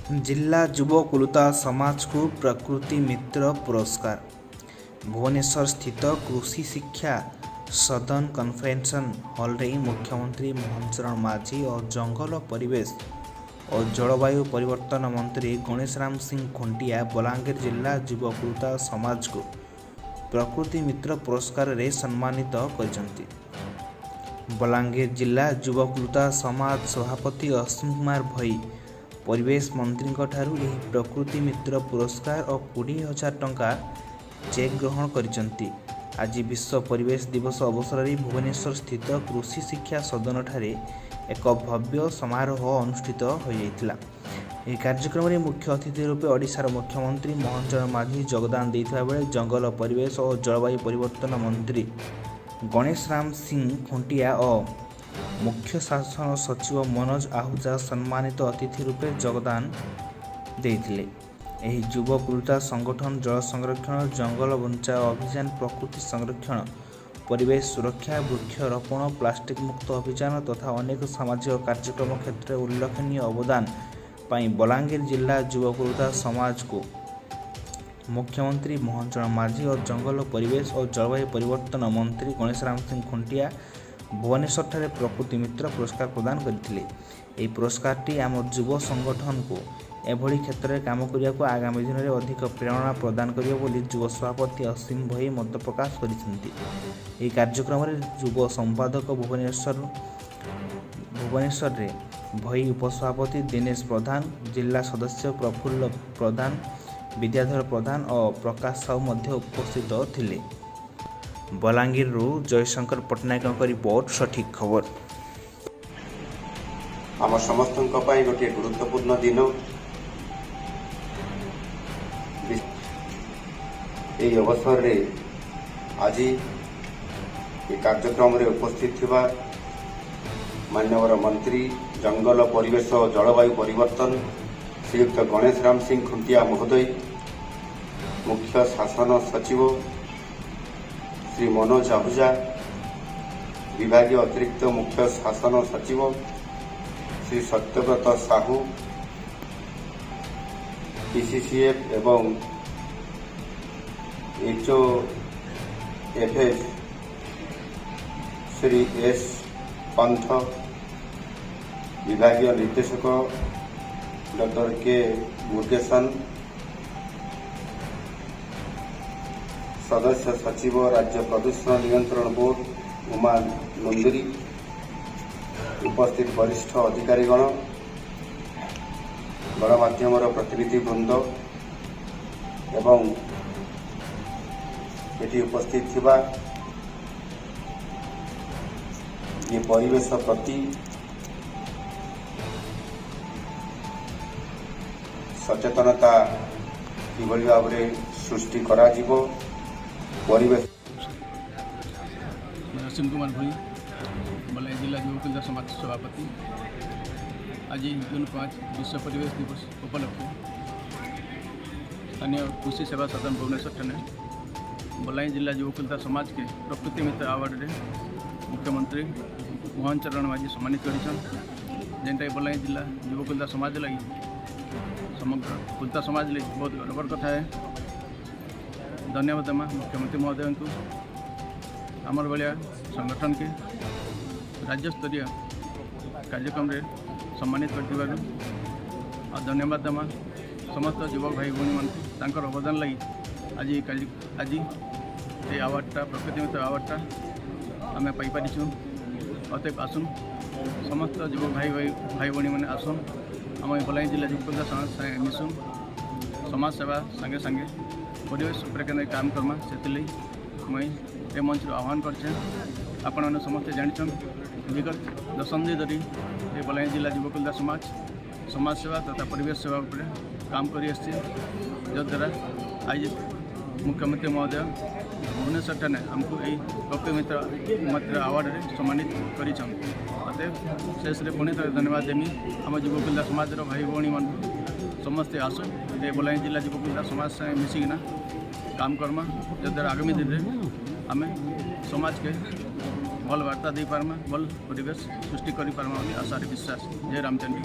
जिला युवकुलता समाज को प्रकृति मित्र पुरस्कार। भुवनेश्वर स्थित कृषि शिक्षा सदन कन्फरेन्सन हॉल रे मुख्यमंत्री मोहन चरण माझी और जंगल परिवेश और जलवायु परिवर्तन मंत्री गणेश राम सिंह खुंटिया बलांगीर जिला युवकुलता समाज को प्रकृति मित्र पुरस्कार रे सम्मानित करछन्ति। बलांगीर जिला युवकुलता समाज सभापति असीम कुमार भई परिवेश मंत्री प्रकृति मित्र पुरस्कार और 20,000 टंका चेक ग्रहण करिसंति। आज विश्व परिवेश दिवस अवसर में भुवनेश्वर स्थित कृषि शिक्षा सदन ठारे एक भव्य समारोह अनुष्ठित होइतिला। यह कार्यक्रम में मुख्य अतिथि रूपे ओडिशार मुख्यमंत्री मोहन चरण माझी योगदान देथिबा बेले जंगल परिवेश और जलवायु परिवर्तन मंत्री गणेश राम सिंह खुंटिया और मुख्य शासन सचिव मनोज आहूजा सम्मानित अतिथि रूपे योगदान देथिले। एही युवकुलता संगठन जल संरक्षण, जंगल बंचाओ अभियान, प्रकृति संरक्षण, परिवेश सुरक्षा, वृक्षरोपण, प्लास्टिक मुक्त अभियान तथा अनेक सामाजिक कार्यक्रम क्षेत्र में उल्लेखनीय अवदान पाई बलांगीर जिला युवकुलता समाज को मुख्यमंत्री मोहन चरण माझी और जंगल परिवेश और जलवायु परिवर्तन मंत्री गणेश राम सिंह खुंटिया भुवनेश्वर ठारे प्रकृति मित्र पुरस्कार प्रदान करथिले। एही पुरस्कारटी आम युव संगठन को एभली क्षेत्र में काम करने को आगामी दिन में अधिक प्रेरणा प्रदान करियो बोली युव सभापति असीम भई मत प्रकाश करिसेंति। एही कार्यक्रम में युव संपादक भुवनेश्वर रे भई उपसभापति दिनेश प्रधान, जिला सदस्य प्रफुल्ल प्रधान, विद्याधर प्रधान और प्रकाश साहू मध्य उपस्थित थिले। बलांगीर जयशंकर पट्टनायक रिपोर्ट सठिक खबर। आम समस्त गोटे गुरुत्वपूर्ण दिन यह अवसर रे आज ये कार्यक्रम रे उपस्थित थिबा माननीय मंत्री जंगल परिवेश और जलवायु परिवर्तन श्रीयुक्त गणेश राम सिंह खुंटिया महोदय, मुख्य शासन सचिव श्री मनोज आहूजा, विभागीय अतिरिक्त मुख्य शासन सचिव श्री सत्यव्रत साहू, पीसीसीएफ एवं एचओएफएफ श्री एस पंथ, विभागीय निर्देशक डॉक्टर के मुर्गेसन, सदस्य सचिव राज्य प्रदूषण नियंत्रण बोर्ड उमा नंदुरी, उपस्थित वरिष्ठ अधिकारीगण, गणमाध्यम प्रतिनिधि वृंद एवं एटी उपस्थित थिबा ये परिवेश प्रति सचेतनता किभली भाव में सृष्टि करा जिवो परिवेश। असीम कुमार भई बलांगीर जिला युवकुलता समाज सभापति। आज जून 5 विश्व परिवेश दिवस उपलक्षे स्थानीय कृषि सेवा सदन भुवनेश्वर ठाणे बलांगीर जिला युवकुलता समाज के प्रकृति मित्र अवार्ड रे मुख्यमंत्री मोहन चरण माझी सम्मानित करिछन। जेनटा बलांगीर जिला युवकुलता समाज लगी समग्र कुलता समाज लगी बहुत गर्वर कथा है। धन्यवाद देमा मुख्यमंत्री महोदय को आमर भाया संगठन के राज्य स्तरीय कार्यक्रम रे सम्मानित कर धन्यवाद देमा समस्त युवक भाई भौणी मान अवदान लगी आज ये अवार्डटा प्रकृति मित्र अवार्डटा आम पाइपारिछुँ। अतएव आसुन समस्त युवक भाई भौणी मैंने आसुन आम बलांगीर जिला युवकुलता समाज मिसुन समाज सेवा संगे संगे परिवेश उपर के काम करमा से मुई ए मंच आह्वान करछे। आपण मैंने समस्ते जानिछन विगत दशंधि धरी ये बलांगीर जिला युवकुलता समाज सेवा तथा परिवेश सेवा उपर काम करी आसी, जद्वारा आज मुख्यमंत्री महोदय भुवनेश्वर ठाणे आमको यही प्रकृति मित्र अवार्ड रे सम्मानित करिछन। अतएव शेष रे पुणी धन्यवाद देमी आम युवकुलता समाज भाई भौणी मान समस्ते आसु ये बलांगीर जिला युवकुलता समाज से मिसिकिना काम करमा, जद्वारा आगामी दिन में आम समाज के भल वार्ता दे पारमा, भल परिवेश सृष्टि कर पारमा आशा विश्वास। जय रामचंद्र।